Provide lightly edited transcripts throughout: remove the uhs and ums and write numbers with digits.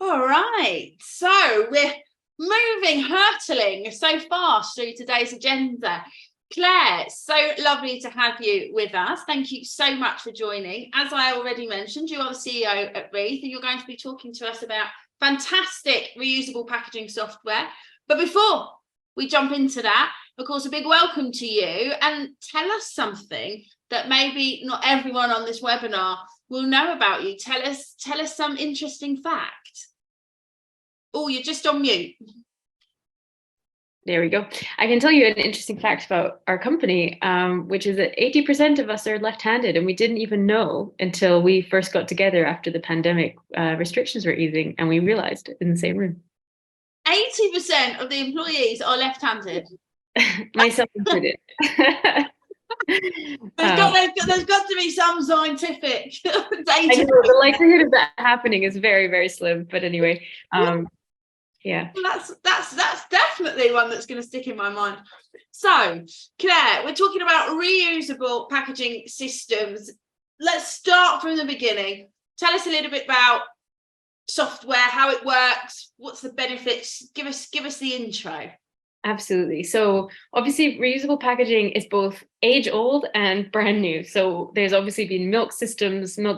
All right, so we're moving, hurtling so fast through today's agenda. Claire, so lovely to have you with us. Thank you so much for joining. As I already mentioned, you are the CEO at Reith, and you're going to be talking to us about fantastic reusable packaging software. But before we jump into that, of course, a big welcome to you, and tell us something that maybe not everyone on this webinar will know about you. Tell us some interesting fact. Oh, you're just on mute. There we go. I can tell you an interesting fact about our company, which is that 80% of us are left-handed, and we didn't even know until we first got together after the pandemic restrictions were easing, and we realized in the same room. 80% of the employees are left-handed. Myself included. There's got to be some scientific data. I know the likelihood of that happening is very, very slim. But anyway, yeah. Well, that's definitely one that's going to stick in my mind. So, Claire, we're talking about reusable packaging systems. Let's start from the beginning. Tell us a little bit about software, how it works, what's the benefits. Give us the intro. Absolutely. So obviously reusable packaging is both age old and brand new. So there's obviously been milk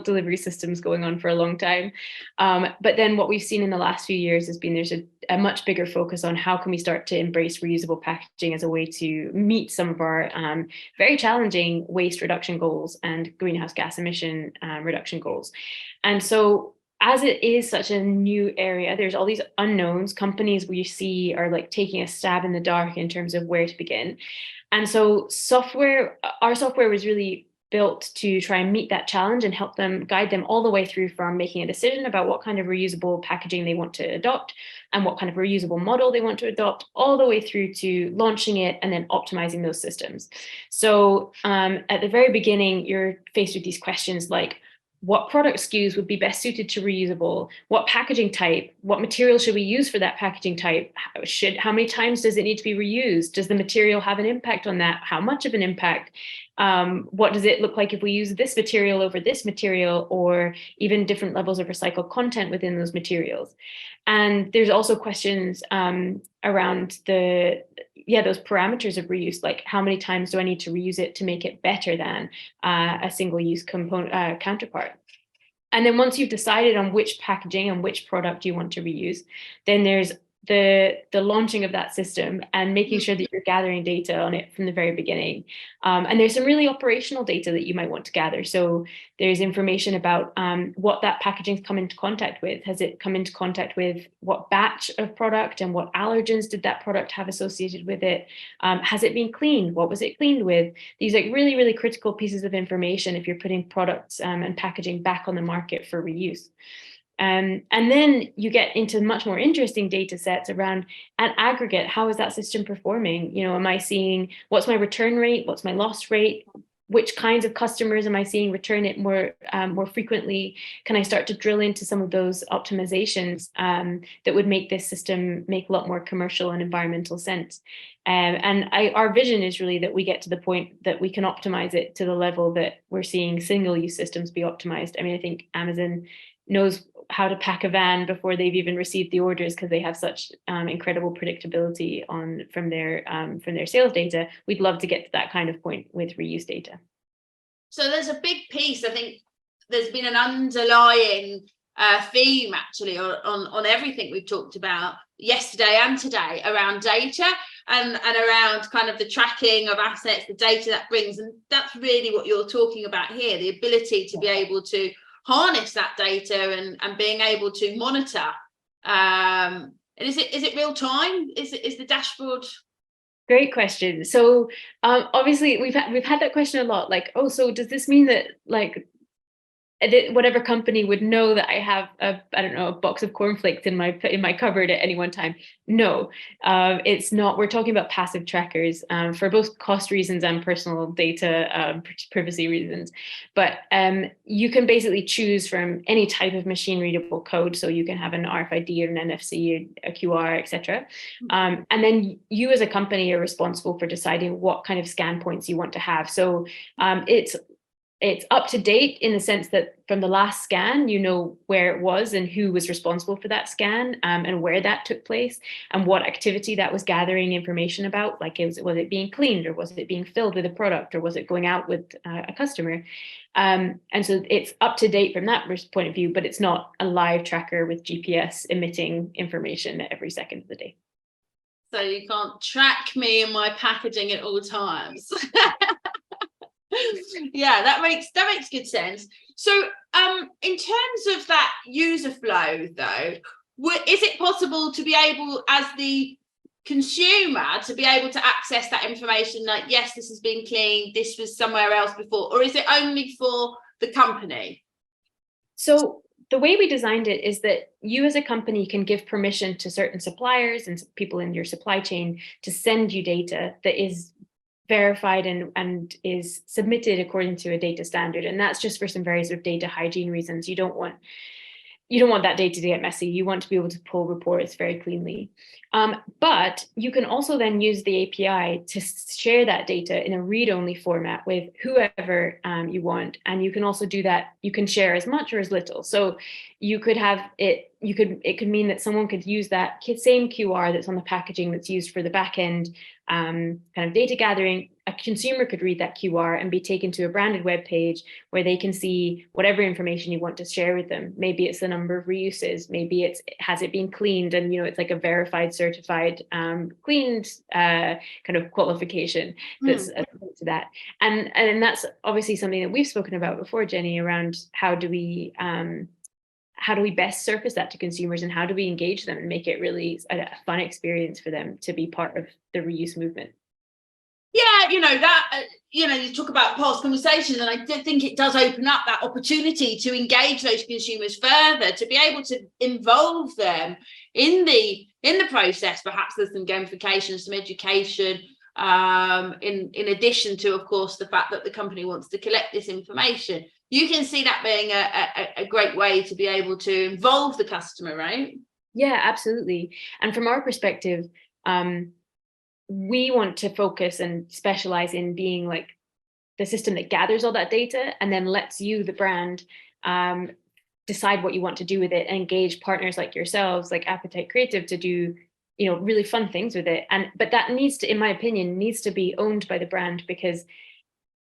delivery systems going on for a long time. But then what we've seen in the last few years has been there's a much bigger focus on how can we start to embrace reusable packaging as a way to meet some of our very challenging waste reduction goals and greenhouse gas emission reduction goals. And so as it is such a new area, there's all these unknowns. Companies we see are like taking a stab in the dark in terms of where to begin. And so our software was really built to try and meet that challenge and help them guide them all the way through from making a decision about what kind of reusable packaging they want to adopt and what kind of reusable model they want to adopt, all the way through to launching it and then optimizing those systems. So at the very beginning, you're faced with these questions like, what product SKUs would be best suited to reusable? What packaging type? What material should we use for that packaging type? How many times does it need to be reused? Does the material have an impact on that? How much of an impact? What does it look like if we use this material over this material, or even different levels of recycled content within those materials? And there's also questions around those parameters of reuse, like how many times do I need to reuse it to make it better than a single-use component counterpart? And then once you've decided on which packaging and which product you want to reuse, then there's the launching of that system and making sure that you're gathering data on it from the very beginning. And there's some really operational data that you might want to gather. So there's information about what that packaging's come into contact with. Has it come into contact with what batch of product and what allergens did that product have associated with it? Has it been cleaned? What was it cleaned with? These like really, really critical pieces of information if you're putting products and packaging back on the market for reuse. And then you get into much more interesting data sets around an aggregate. How is that system performing? You know, am I seeing, what's my return rate? What's my loss rate? Which kinds of customers am I seeing return it more frequently? Can I start to drill into some of those optimizations that would make this system make a lot more commercial and environmental sense? Our vision is really that we get to the point that we can optimize it to the level that we're seeing single-use systems be optimized. I mean, I think Amazon knows how to pack a van before they've even received the orders because they have such incredible predictability from their sales data. We'd love to get to that kind of point with reuse data. So there's a big piece. I think there's been an underlying theme actually on everything we've talked about yesterday and today around data and around kind of the tracking of assets, the data that brings, and that's really what you're talking about here, the ability to be able to harness that data and being able to monitor. And is it real time? Is the dashboard? Great question. So obviously we've had that question a lot. Like, oh, so does this mean that like whatever company would know that I have a box of cornflakes in my cupboard at any one time? No, it's not. We're talking about passive trackers for both cost reasons and personal data privacy reasons. But you can basically choose from any type of machine readable code. So you can have an RFID or an NFC, a QR, etc. And then you as a company are responsible for deciding what kind of scan points you want to have. So it's it's up to date in the sense that from the last scan, you know where it was and who was responsible for that scan, and where that took place and what activity that was gathering information about. Like, was it being cleaned, or was it being filled with a product, or was it going out with a customer? And so it's up to date from that point of view, but it's not a live tracker with GPS emitting information every second of the day. So you can't track me and my packaging at all times. Yeah, that makes good sense. So in terms of that user flow though, is it possible to be able, as the consumer, to be able to access that information, like, yes, this has been cleaned, this was somewhere else before, or is it only for the company? So the way we designed it is that you as a company can give permission to certain suppliers and people in your supply chain to send you data that is verified and is submitted according to a data standard. And that's just for some very sort of data hygiene reasons. You don't want that data to get messy. You want to be able to pull reports very cleanly. But you can also then use the API to share that data in a read-only format with whoever you want. And you can also do that. You can share as much or as little. So you could have it, it could mean that someone could use that same QR that's on the packaging that's used for the back end kind of data gathering. A consumer could read that QR and be taken to a branded web page where they can see whatever information you want to share with them. Maybe it's the number of reuses, maybe it's has it been cleaned, and it's like a verified, certified, cleaned kind of qualification that's to that. And that's obviously something that we've spoken about before, Jenny, around how do we best surface that to consumers, and how do we engage them and make it really a fun experience for them to be part of the reuse movement? Yeah, you talk about past conversations, and I think it does open up that opportunity to engage those consumers further, to be able to involve them in the process. Perhaps there's some gamification, some education, in addition to, of course, the fact that the company wants to collect this information. You can see that being a great way to be able to involve the customer, right? Yeah, absolutely. And from our perspective, we want to focus and specialize in being like the system that gathers all that data and then lets you, the brand, decide what you want to do with it, and engage partners like yourselves, like Appetite Creative, to do really fun things with it. But that needs to, in my opinion, needs to be owned by the brand, because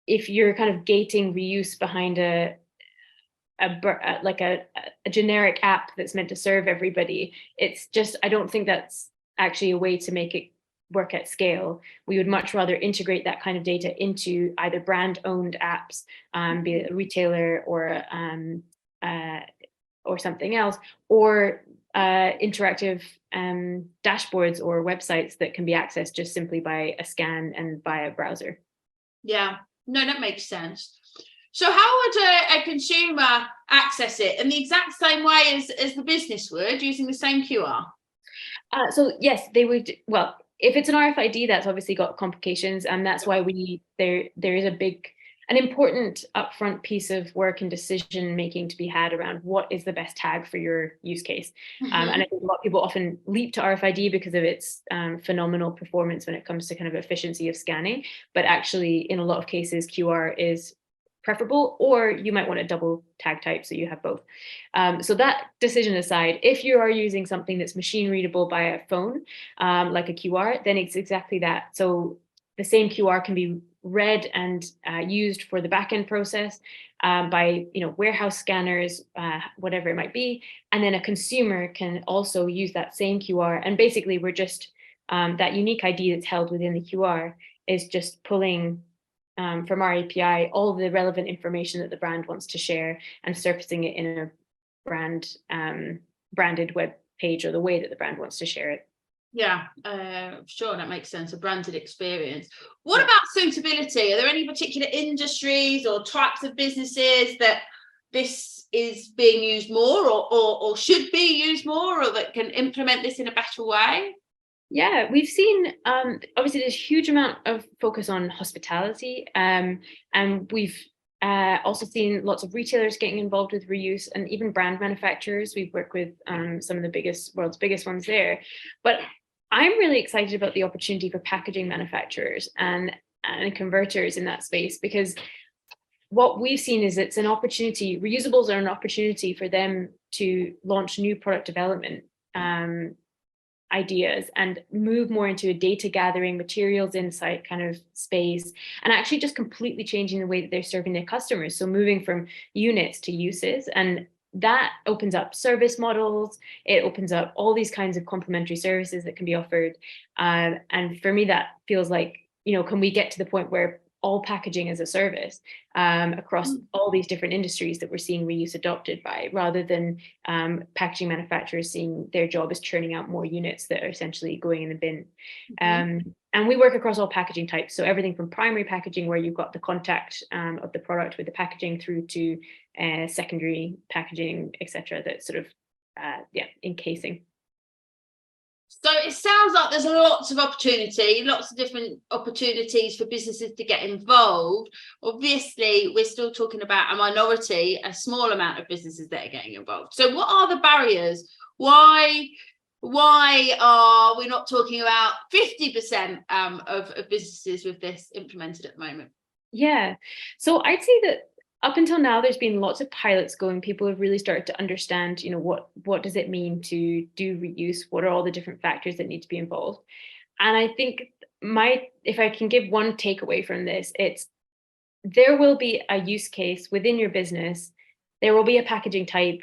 if you're kind of gating reuse behind a generic app that's meant to serve everybody, it's just, I don't think that's actually a way to make it work at scale. We would much rather integrate that kind of data into either brand owned apps, be it a retailer or something else, or interactive dashboards or websites that can be accessed just simply by a scan and by a browser. Yeah, no, that makes sense. So how would a consumer access it in the exact same way as the business would, using the same QR? So yes, they would. Well, if it's an RFID, that's obviously got complications, and that's why there is an important upfront piece of work and decision making to be had around what is the best tag for your use case. And I think a lot of people often leap to RFID because of its phenomenal performance when it comes to kind of efficiency of scanning, but actually in a lot of cases QR is preferable, or you might want a double tag type so you have both. So that decision aside, if you are using something that's machine readable by a phone, like a QR, then it's exactly that. So the same QR can be read and used for the backend process by warehouse scanners, whatever it might be, and then a consumer can also use that same QR. And basically, we're just that unique ID that's held within the QR is just pulling from our API all the relevant information that the brand wants to share and surfacing it in a branded web page, or the way that the brand wants to share it. Yeah, sure, that makes sense. A branded experience. What about suitability? Are there any particular industries or types of businesses that this is being used more, or should be used more, or that can implement this in a better way? Yeah, we've seen obviously there's a huge amount of focus on hospitality, and we've also seen lots of retailers getting involved with reuse, and even brand manufacturers. We've worked with some of the world's biggest ones there. But I'm really excited about the opportunity for packaging manufacturers and converters in that space, because what we've seen is it's an opportunity. Reusables are an opportunity for them to launch new product development ideas and move more into a data gathering, materials insight kind of space, and actually just completely changing the way that they're serving their customers. So moving from units to uses, and that opens up service models. It opens up all these kinds of complementary services that can be offered. And for me, that feels like, can we get to the point where all packaging as a service across all these different industries that we're seeing reuse adopted by, rather than packaging manufacturers seeing their job as churning out more units that are essentially going in the bin. And we work across all packaging types. So everything from primary packaging, where you've got the contact of the product with the packaging, through to secondary packaging, etc. That sort of, encasing. So it sounds like there's lots of opportunity, lots of different opportunities for businesses to get involved. Obviously, we're still talking about a minority, a small amount of businesses that are getting involved. So what are the barriers? Why are we not talking about 50% of businesses with this implemented at the moment? Yeah, so I'd say that up until now, there's been lots of pilots going. People have really started to understand, what does it mean to do reuse? What are all the different factors that need to be involved? And I think if I can give one takeaway from this, it's there will be a use case within your business. There will be a packaging type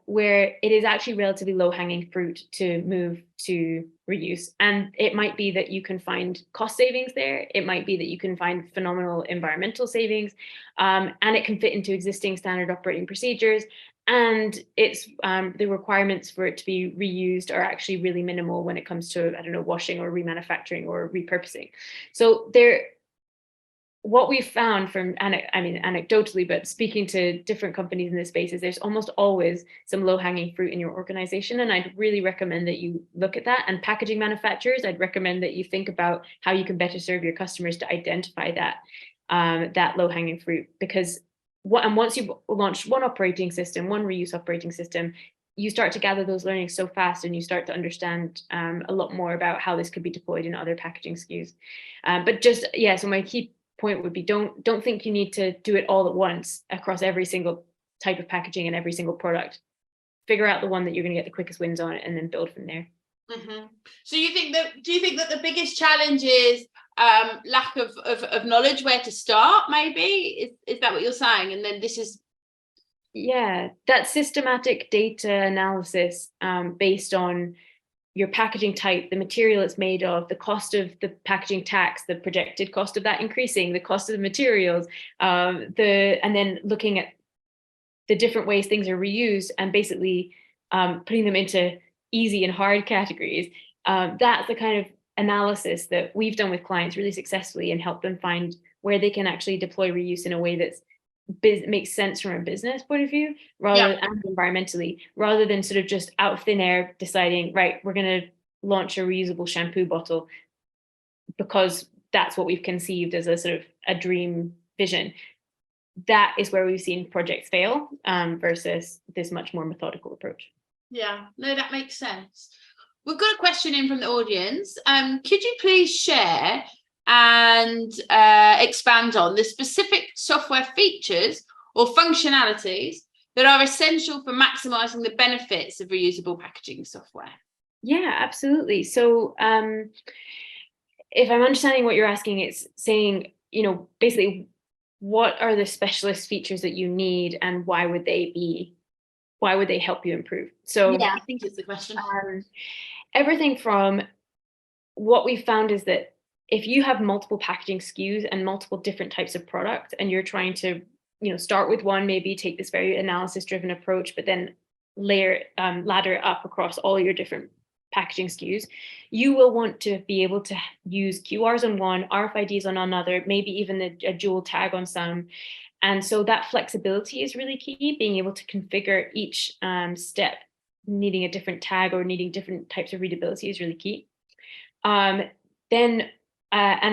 where it is actually relatively low-hanging fruit to move to reuse. And it might be that you can find cost savings there. It might be that you can find phenomenal environmental savings, and it can fit into existing standard operating procedures. And it's the requirements for it to be reused are actually really minimal when it comes to, washing or remanufacturing or repurposing. So what we've found from, anecdotally, but speaking to different companies in this space, is there's almost always some low-hanging fruit in your organization. And I'd really recommend that you look at that. And packaging manufacturers, I'd recommend that you think about how you can better serve your customers to identify that low-hanging fruit. Because once you've launched one operating system, one reuse operating system, you start to gather those learnings so fast, and you start to understand a lot more about how this could be deployed in other packaging SKUs. So my key point would be, don't think you need to do it all at once across every single type of packaging and every single product. Figure out the one that you're going to get the quickest wins on, and then build from there. So do you think that the biggest challenge is lack of knowledge where to start? Maybe is that what you're saying? And then this is that systematic data analysis based on your packaging type, the material it's made of, the cost of the packaging tax, the projected cost of that increasing, the cost of the materials, and then looking at the different ways things are reused, and basically putting them into easy and hard categories. That's the kind of analysis that we've done with clients really successfully, and help them find where they can actually deploy reuse in a way that's makes sense from a business point of view, and environmentally, rather than sort of just out of thin air deciding, right, we're going to launch a reusable shampoo bottle because that's what we've conceived as a sort of a dream vision. That is where we've seen projects fail versus this much more methodical approach. Yeah, no, that makes sense. We've got a question in from the audience. Could you please share and expand on the specific software features or functionalities that are essential for maximizing the benefits of reusable packaging software? Yeah, absolutely. So if I'm understanding what you're asking, it's saying, basically, what are the specialist features that you need, and why would they help you improve? So yeah, I think it's the question. Everything from what we've found is that if you have multiple packaging SKUs and multiple different types of product, and you're trying to, start with one, maybe take this very analysis-driven approach, but then ladder it up across all your different packaging SKUs, you will want to be able to use QRs on one, RFIDs on another, maybe even a dual tag on some. And so that flexibility is really key. Being able to configure each step needing a different tag or needing different types of readability is really key. And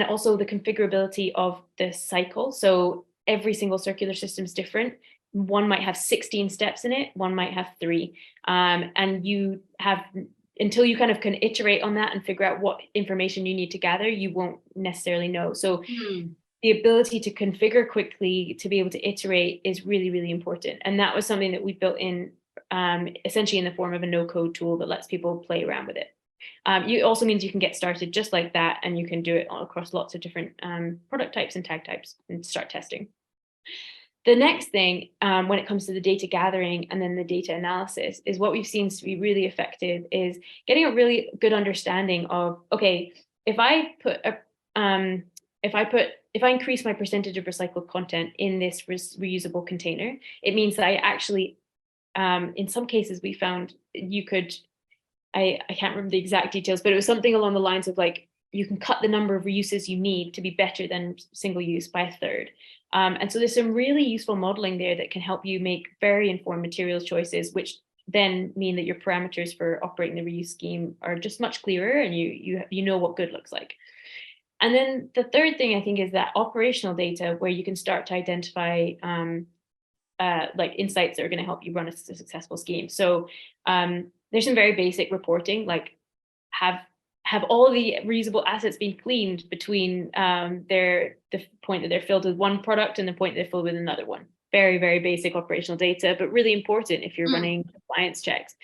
also the configurability of the cycle. So every single circular system is different. One might have 16 steps in it, one might have 3. And you have, until you kind of can iterate on that and figure out what information you need to gather, you won't necessarily know. So the ability to configure quickly, to be able to iterate, is really, really important. And that was something that we built in, essentially in the form of a no-code tool that lets people play around with it. It also means you can get started just like that, and you can do it across lots of different product types and tag types and start testing. The next thing, when it comes to the data gathering and then the data analysis, is what we've seen to be really effective is getting a really good understanding of, okay, if I increase my percentage of recycled content in this reusable container, it means that I actually, in some cases, we found you could, I can't remember the exact details, but it was something along the lines of like, you can cut the number of reuses you need to be better than single use by a third. And so there's some really useful modeling there that can help you make very informed materials choices, which then mean that your parameters for operating the reuse scheme are just much clearer, and you know what good looks like. And then the third thing I think is that operational data, where you can start to identify like insights that are going to help you run a successful scheme. So there's some very basic reporting, like have all the reusable assets been cleaned between the point that they're filled with one product and the point they're filled with another one. Very, very basic operational data, but really important if you're running compliance checks.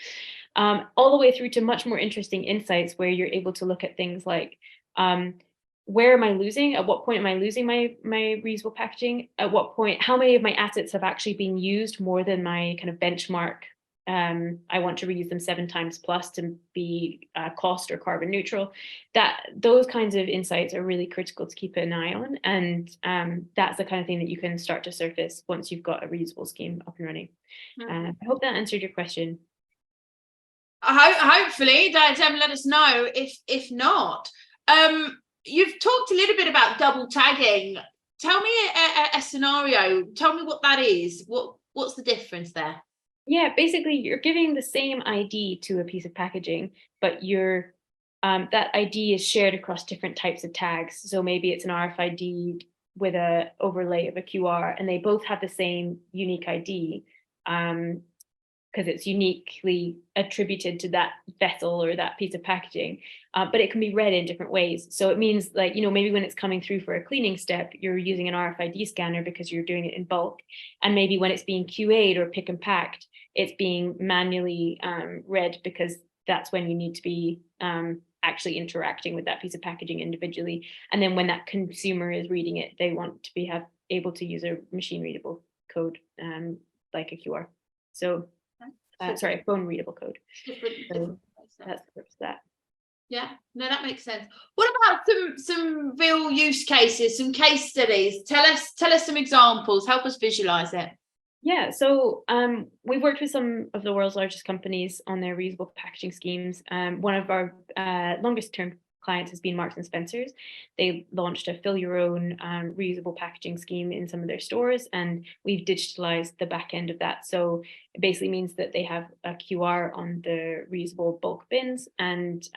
All the way through to much more interesting insights, where you're able to look at things like, where am I losing? At what point am I losing my reusable packaging? At what point, how many of my assets have actually been used more than my kind of benchmark? I want to reuse them 7 times plus to be cost or carbon neutral. Those kinds of insights are really critical to keep an eye on. And that's the kind of thing that you can start to surface once you've got a reusable scheme up and running. I hope that answered your question. Hopefully, Dem, let us know if not. You've talked a little bit about double tagging. Tell me a scenario. Tell me what that is. What's the difference there? Yeah, basically you're giving the same ID to a piece of packaging, but that ID is shared across different types of tags. So maybe it's an RFID with an overlay of a QR, and they both have the same unique ID, because it's uniquely attributed to that vessel or that piece of packaging, but it can be read in different ways. So it means, like, maybe when it's coming through for a cleaning step, you're using an RFID scanner because you're doing it in bulk. And maybe when it's being QA'd or pick and packed, it's being manually read, because that's when you need to be actually interacting with that piece of packaging individually. And then when that consumer is reading it, they want to be able to use a machine readable code, like a QR. So sorry, phone readable code. So that's the purpose of that. Yeah, no, that makes sense. What about some real use cases, some case studies? Tell us some examples. Help us visualize it. Yeah, so we've worked with some of the world's largest companies on their reusable packaging schemes. One of our longest term clients has been Marks and Spencer's. They launched a fill your own reusable packaging scheme in some of their stores, and we've digitalized the back end of that. So it basically means that they have a QR on the reusable bulk bins, and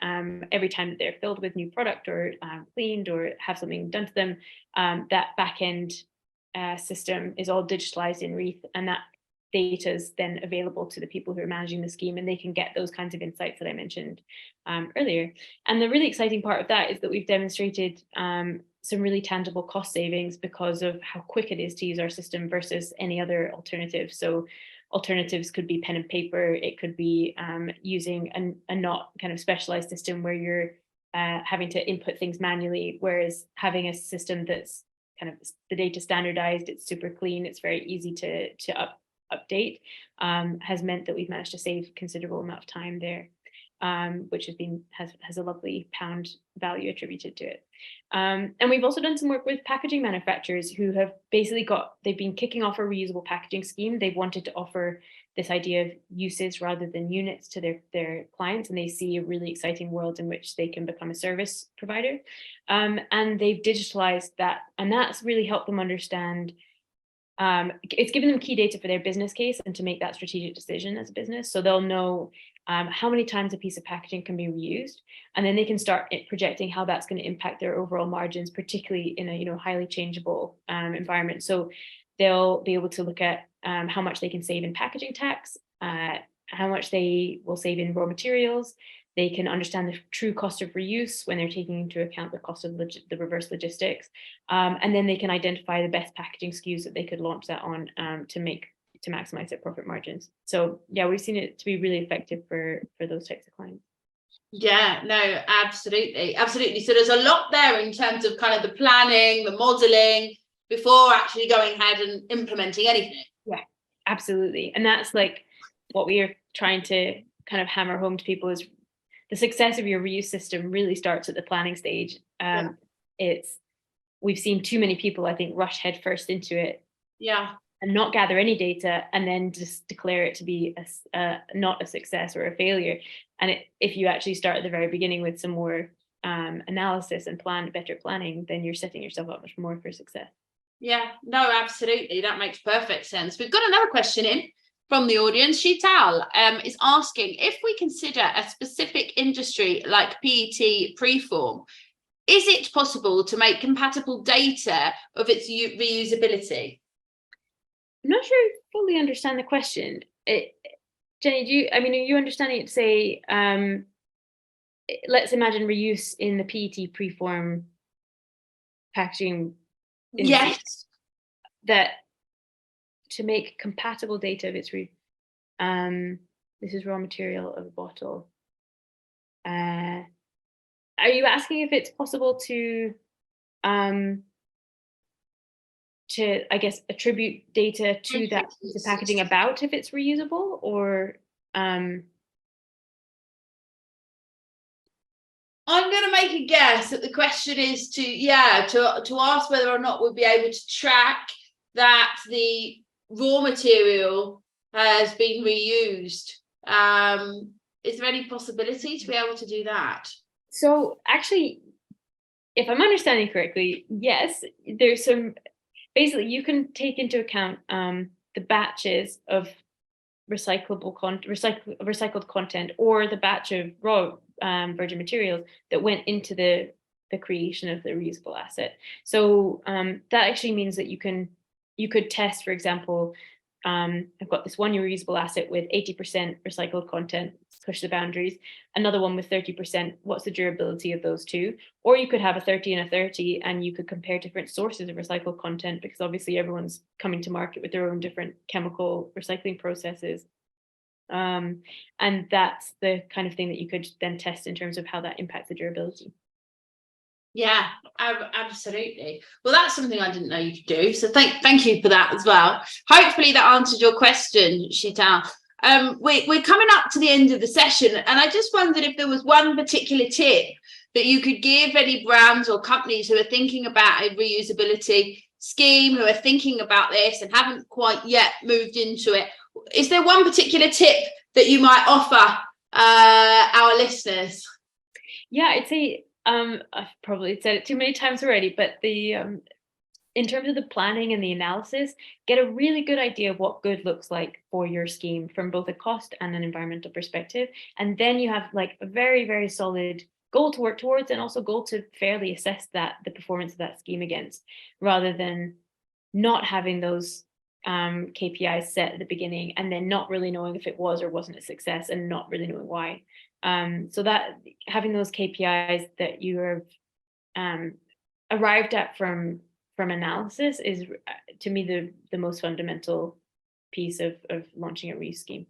every time that they're filled with new product or cleaned or have something done to them, that back end system is all digitalized in Reith, and that data is then available to the people who are managing the scheme, and they can get those kinds of insights that I mentioned earlier. And the really exciting part of that is that we've demonstrated some really tangible cost savings because of how quick it is to use our system versus any other alternative. So alternatives could be pen and paper, it could be using a not kind of specialized system where you're having to input things manually, whereas having a system that's kind of the data standardized, it's super clean, it's very easy to update, has meant that we've managed to save considerable amount of time there, which has a lovely pound value attributed to it. And we've also done some work with packaging manufacturers who have basically they've been kicking off a reusable packaging scheme. They've wanted to offer this idea of uses rather than units to their clients, and they see a really exciting world in which they can become a service provider. And they've digitalized that, and that's really helped them understand. It's given them key data for their business case and to make that strategic decision as a business. So they'll know how many times a piece of packaging can be reused, and then they can start projecting how that's going to impact their overall margins, particularly in a highly changeable environment. So they'll be able to look at how much they can save in packaging tax, how much they will save in raw materials. They can understand the true cost of reuse when they're taking into account the cost of the reverse logistics. And then they can identify the best packaging SKUs that they could launch that on to maximize their profit margins. So yeah, we've seen it to be really effective for those types of clients. Yeah, no, absolutely. So there's a lot there in terms of kind of the planning, the modeling, before actually going ahead and implementing anything. Yeah, absolutely. And that's like what we are trying to kind of hammer home to people, is the success of your reuse system really starts at the planning stage. We've seen too many people, I think, rush headfirst into it. Yeah. And not gather any data, and then just declare it to be not a success or a failure. And if you actually start at the very beginning with some more analysis and better planning, then you're setting yourself up much more for success. Yeah, no, absolutely. That makes perfect sense. We've got another question in from the audience. Sheetal is asking, if we consider a specific industry like PET preform, is it possible to make compatible data of its reusability? I'm not sure I fully understand the question. Jenny, are you understanding it to say, let's imagine reuse in the PET preform packaging? Yes. That to make compatible data of its this is raw material of a bottle. Are you asking if it's possible to I guess attribute data to that piece of packaging about if it's reusable, or I'm going to make a guess that the question is to ask whether or not we'll be able to track that the raw material has been reused. Is there any possibility to be able to do that? So actually, if I'm understanding correctly, yes, there's some. Basically, you can take into account the batches of recycled content, or the batch of raw virgin materials that went into the creation of the reusable asset. So that actually means that you could test, for example, I've got this one reusable asset with 80% recycled content, push the boundaries, another one with 30%, what's the durability of those two? Or you could have a 30 and a 30, and you could compare different sources of recycled content, because obviously everyone's coming to market with their own different chemical recycling processes. And that's the kind of thing that you could then test in terms of how that impacts the durability. Yeah, absolutely. Well, that's something I didn't know you could do. So thank you for that as well. Hopefully that answered your question, Sheetal. We're coming up to the end of the session, and I just wondered if there was one particular tip that you could give any brands or companies who are thinking about a reusability scheme, who are thinking about this and haven't quite yet moved into it. Is there one particular tip that you might offer our listeners? Yeah, I'd say I've probably said it too many times already, but in terms of the planning and the analysis, get a really good idea of what good looks like for your scheme from both a cost and an environmental perspective. And then you have like a very, very solid goal to work towards, and also goal to fairly assess the performance of that scheme against, rather than not having those KPIs set at the beginning and then not really knowing if it was or wasn't a success, and not really knowing why. So that having those KPIs that you have arrived at from analysis is, to me, the most fundamental piece of launching a reuse scheme.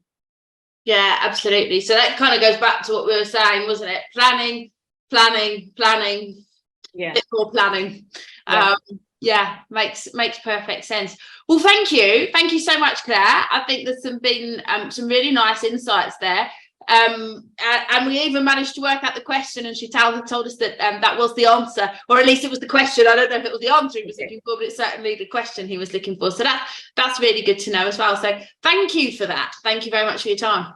Yeah, absolutely. So that kind of goes back to what we were saying, wasn't it? Planning. Yeah. Bit more planning. Yeah. Makes perfect sense. Well, thank you so much, Claire. I think there's been some really nice insights there. And we even managed to work out the question, and she told us that that was the answer, or at least it was the question. I don't know if it was the answer he was looking for, but it's certainly the question he was looking for. So that's really good to know as well. So thank you for that. Thank you very much for your time.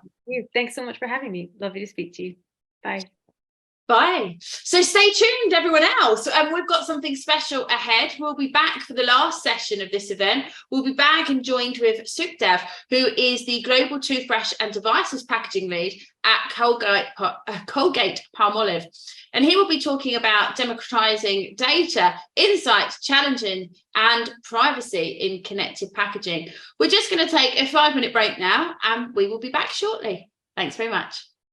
Thanks so much for having me. Lovely to speak to you. Bye. So stay tuned, everyone else. We've got something special ahead. We'll be back for the last session of this event. We'll be back and joined with Sukhdev, who is the Global Toothbrush and Devices Packaging Lead at Colgate Palmolive. And he will be talking about democratizing data, insights, challenging, and privacy in connected packaging. We're just going to take a 5-minute break now, and we will be back shortly. Thanks very much.